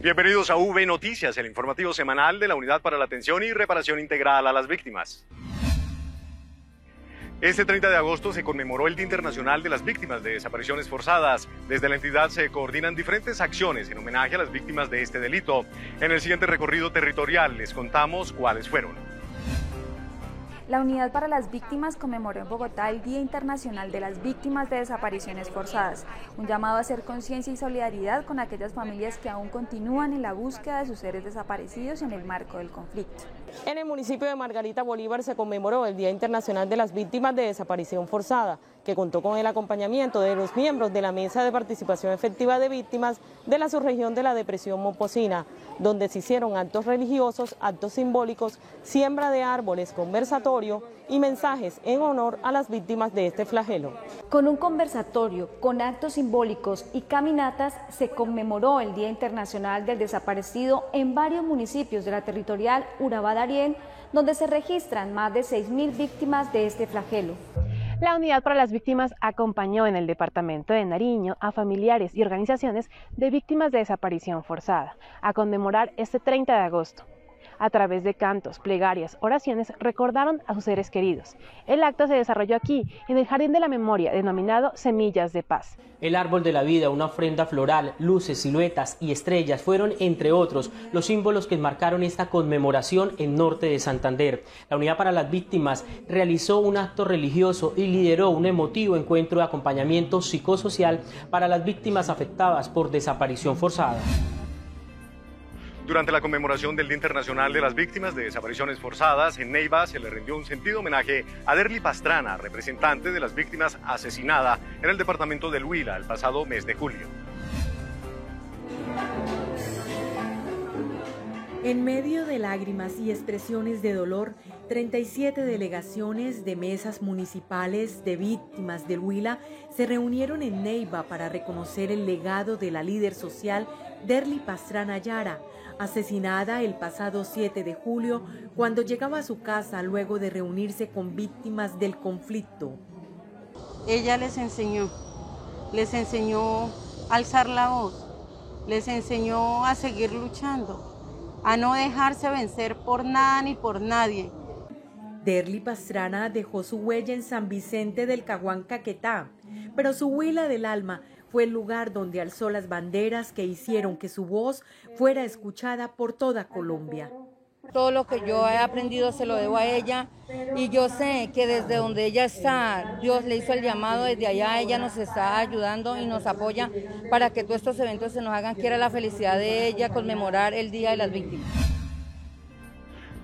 Bienvenidos a V Noticias, el informativo semanal de la Unidad para la Atención y Reparación Integral a las Víctimas. Este 30 de agosto se conmemoró el Día Internacional de las Víctimas de Desapariciones Forzadas. Desde la entidad se coordinan diferentes acciones en homenaje a las víctimas de este delito. En el siguiente recorrido territorial les contamos cuáles fueron. La Unidad para las Víctimas conmemoró en Bogotá el Día Internacional de las Víctimas de Desapariciones Forzadas, un llamado a hacer conciencia y solidaridad con aquellas familias que aún continúan en la búsqueda de sus seres desaparecidos en el marco del conflicto. En el municipio de Margarita Bolívar se conmemoró el Día Internacional de las Víctimas de Desaparición Forzada, que contó con el acompañamiento de los miembros de la Mesa de Participación Efectiva de Víctimas de la subregión de la Depresión Momposina, donde se hicieron actos religiosos, actos simbólicos, siembra de árboles, conversatorio y mensajes en honor a las víctimas de este flagelo. Con un conversatorio, con actos simbólicos y caminatas se conmemoró el Día Internacional del Desaparecido en varios municipios de la territorial Urabá-Darién, donde se registran más de 6.000 víctimas de este flagelo. La Unidad para las Víctimas acompañó en el departamento de Nariño a familiares y organizaciones de víctimas de desaparición forzada a conmemorar este 30 de agosto. A través de cantos, plegarias, oraciones, recordaron a sus seres queridos. El acto se desarrolló aquí, en el Jardín de la Memoria, denominado Semillas de Paz. El árbol de la vida, una ofrenda floral, luces, siluetas y estrellas fueron, entre otros, los símbolos que marcaron esta conmemoración en norte de Santander. La Unidad para las Víctimas realizó un acto religioso y lideró un emotivo encuentro de acompañamiento psicosocial para las víctimas afectadas por desaparición forzada. Durante la conmemoración del Día Internacional de las Víctimas de Desapariciones Forzadas, en Neiva se le rindió un sentido homenaje a Derly Pastrana, representante de las víctimas asesinada en el departamento del Huila el pasado mes de julio. En medio de lágrimas y expresiones de dolor, 37 delegaciones de mesas municipales de víctimas del Huila se reunieron en Neiva para reconocer el legado de la líder social Derly Pastrana Yara, asesinada el pasado 7 de julio cuando llegaba a su casa luego de reunirse con víctimas del conflicto. Ella les enseñó a alzar la voz, les enseñó a seguir luchando, a no dejarse vencer por nada ni por nadie. Derly Pastrana dejó su huella en San Vicente del Caguán, Caquetá, pero su Huila del alma fue el lugar donde alzó las banderas que hicieron que su voz fuera escuchada por toda Colombia. Todo lo que yo he aprendido se lo debo a ella y yo sé que desde donde ella está, Dios le hizo el llamado, desde allá ella nos está ayudando y nos apoya para que todos estos eventos se nos hagan, que era la felicidad de ella, conmemorar el Día de las Víctimas.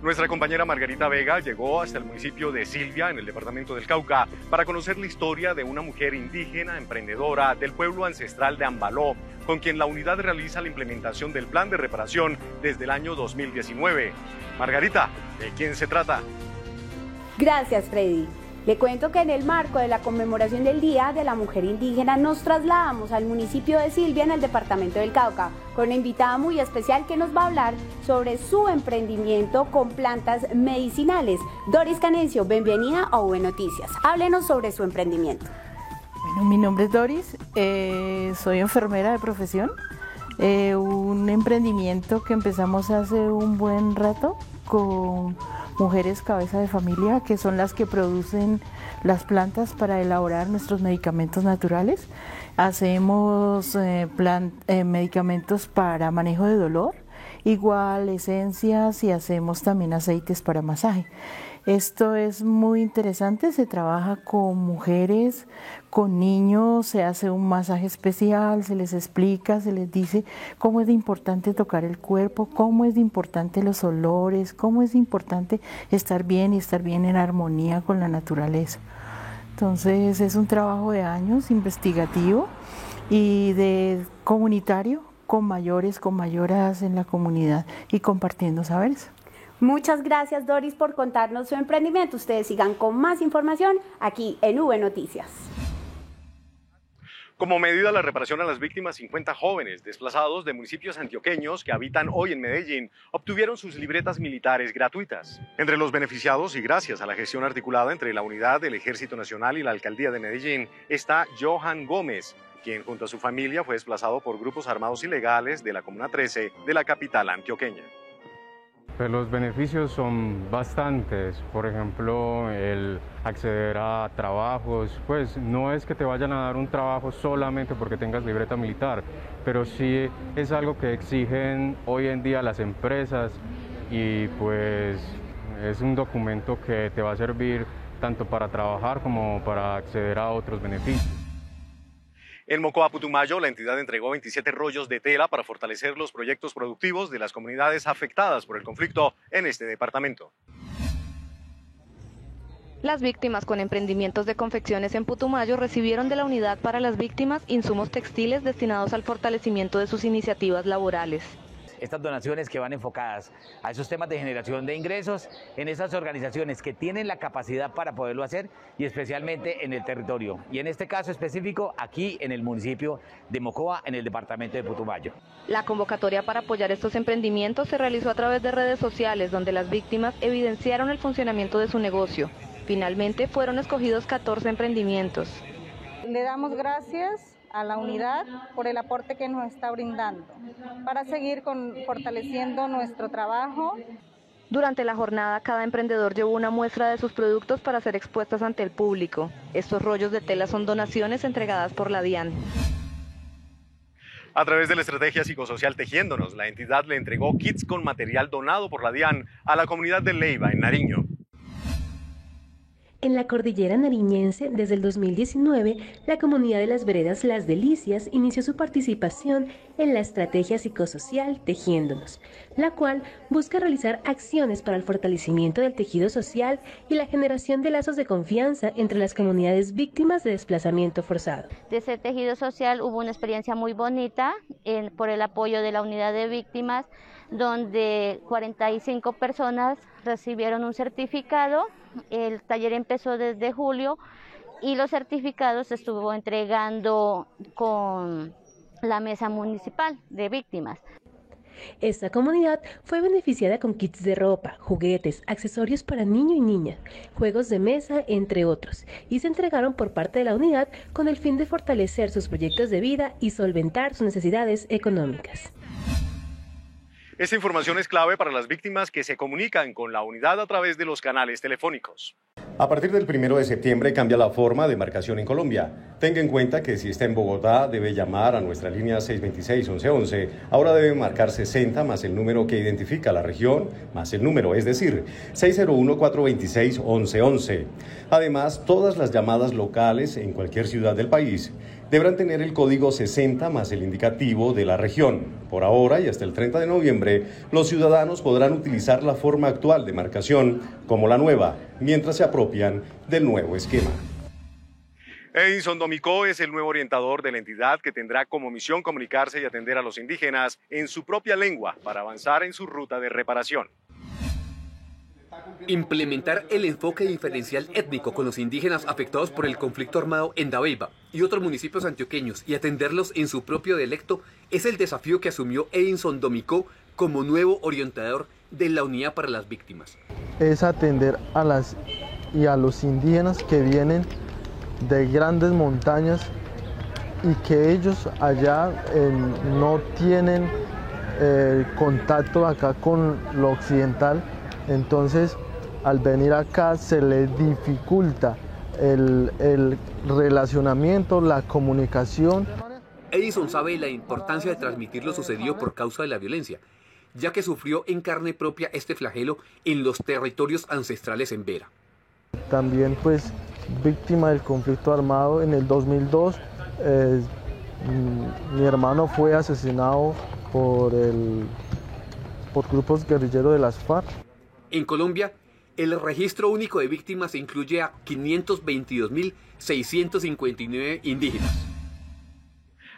Nuestra compañera Margarita Vega llegó hasta el municipio de Silvia, en el departamento del Cauca, para conocer la historia de una mujer indígena emprendedora del pueblo ancestral de Ambaló, con quien la unidad realiza la implementación del plan de reparación desde el año 2019. Margarita, ¿de quién se trata? Gracias, Freddy. Le cuento que en el marco de la conmemoración del Día de la Mujer Indígena nos trasladamos al municipio de Silvia en el departamento del Cauca con una invitada muy especial que nos va a hablar sobre su emprendimiento con plantas medicinales. Doris Canencio, bienvenida a V Noticias. Háblenos sobre su emprendimiento. Bueno, mi nombre es Doris, soy enfermera de profesión, un emprendimiento que empezamos hace un buen rato con mujeres cabeza de familia, que son las que producen las plantas para elaborar nuestros medicamentos naturales. Hacemos medicamentos para manejo de dolor, igual esencias, y hacemos también aceites para masaje. Esto es muy interesante, se trabaja con mujeres, con niños, se hace un masaje especial, se les explica, se les dice cómo es de importante tocar el cuerpo, cómo es de importante los olores, cómo es de importante estar bien y estar bien en armonía con la naturaleza. Entonces es un trabajo de años investigativo y de comunitario con mayores, con mayoras en la comunidad y compartiendo saberes. Muchas gracias, Doris, por contarnos su emprendimiento. Ustedes sigan con más información aquí en V Noticias. Como medida de la reparación a las víctimas, 50 jóvenes desplazados de municipios antioqueños que habitan hoy en Medellín obtuvieron sus libretas militares gratuitas. Entre los beneficiados, y gracias a la gestión articulada entre la unidad del Ejército Nacional y la Alcaldía de Medellín, está Johan Gómez, quien junto a su familia fue desplazado por grupos armados ilegales de la Comuna 13 de la capital antioqueña. Pues los beneficios son bastantes, por ejemplo, el acceder a trabajos, pues no es que te vayan a dar un trabajo solamente porque tengas libreta militar, pero sí es algo que exigen hoy en día las empresas y pues es un documento que te va a servir tanto para trabajar como para acceder a otros beneficios. En Mocoa, Putumayo, la entidad entregó 27 rollos de tela para fortalecer los proyectos productivos de las comunidades afectadas por el conflicto en este departamento. Las víctimas con emprendimientos de confecciones en Putumayo recibieron de la Unidad para las Víctimas insumos textiles destinados al fortalecimiento de sus iniciativas laborales. Estas donaciones que van enfocadas a esos temas de generación de ingresos en esas organizaciones que tienen la capacidad para poderlo hacer y especialmente en el territorio. Y en este caso específico aquí en el municipio de Mocoa, en el departamento de Putumayo. La convocatoria para apoyar estos emprendimientos se realizó a través de redes sociales donde las víctimas evidenciaron el funcionamiento de su negocio. Finalmente fueron escogidos 14 emprendimientos. Le damos gracias a la unidad por el aporte que nos está brindando para seguir fortaleciendo nuestro trabajo. Durante la jornada, cada emprendedor llevó una muestra de sus productos para ser expuestas ante el público. Estos rollos de tela son donaciones entregadas por la DIAN. A través de la estrategia psicosocial Tejiéndonos, la entidad le entregó kits con material donado por la DIAN a la comunidad de Leiva, en Nariño. En la cordillera nariñense, desde el 2019, la comunidad de las veredas Las Delicias inició su participación en la estrategia psicosocial Tejiéndonos, la cual busca realizar acciones para el fortalecimiento del tejido social y la generación de lazos de confianza entre las comunidades víctimas de desplazamiento forzado. De ese tejido social hubo una experiencia muy bonita por el apoyo de la unidad de víctimas, donde 45 personas recibieron un certificado. El taller empezó desde julio y los certificados se estuvo entregando con la mesa municipal de víctimas. Esta comunidad fue beneficiada con kits de ropa, juguetes, accesorios para niño y niña, juegos de mesa, entre otros, y se entregaron por parte de la unidad con el fin de fortalecer sus proyectos de vida y solventar sus necesidades económicas. Esta información es clave para las víctimas que se comunican con la unidad a través de los canales telefónicos. A partir del 1 de septiembre cambia la forma de marcación en Colombia. Tenga en cuenta que si está en Bogotá debe llamar a nuestra línea 626-1111. Ahora debe marcar 60 más el número que identifica la región más el número, es decir, 601-426-1111. Además, todas las llamadas locales en cualquier ciudad del país deberán tener el código 60 más el indicativo de la región. Por ahora y hasta el 30 de noviembre, los ciudadanos podrán utilizar la forma actual de marcación como la nueva, mientras se apropian del nuevo esquema. Edinson Domicó es el nuevo orientador de la entidad que tendrá como misión comunicarse y atender a los indígenas en su propia lengua para avanzar en su ruta de reparación. Implementar el enfoque diferencial étnico con los indígenas afectados por el conflicto armado en Dabeiba y otros municipios antioqueños y atenderlos en su propio dialecto es el desafío que asumió Edinson Domicó como nuevo orientador de la Unidad para las Víctimas. Es atender a los indígenas que vienen de grandes montañas y que ellos allá no tienen contacto acá con lo occidental. Entonces, al venir acá se les dificulta el relacionamiento, la comunicación. Edinson sabe la importancia de transmitir lo sucedido por causa de la violencia, ya que sufrió en carne propia este flagelo en los territorios ancestrales en Vera. También pues víctima del conflicto armado en el 2002, mi hermano fue asesinado por grupos guerrilleros de las FARC. En Colombia, el registro único de víctimas incluye a 522.659 indígenas.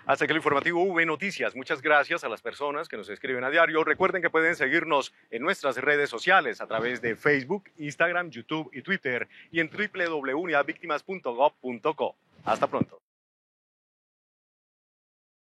Hasta aquí el informativo V Noticias. Muchas gracias a las personas que nos escriben a diario. Recuerden que pueden seguirnos en nuestras redes sociales a través de Facebook, Instagram, YouTube y Twitter y en www.unidadvictimas.gov.co. Hasta pronto.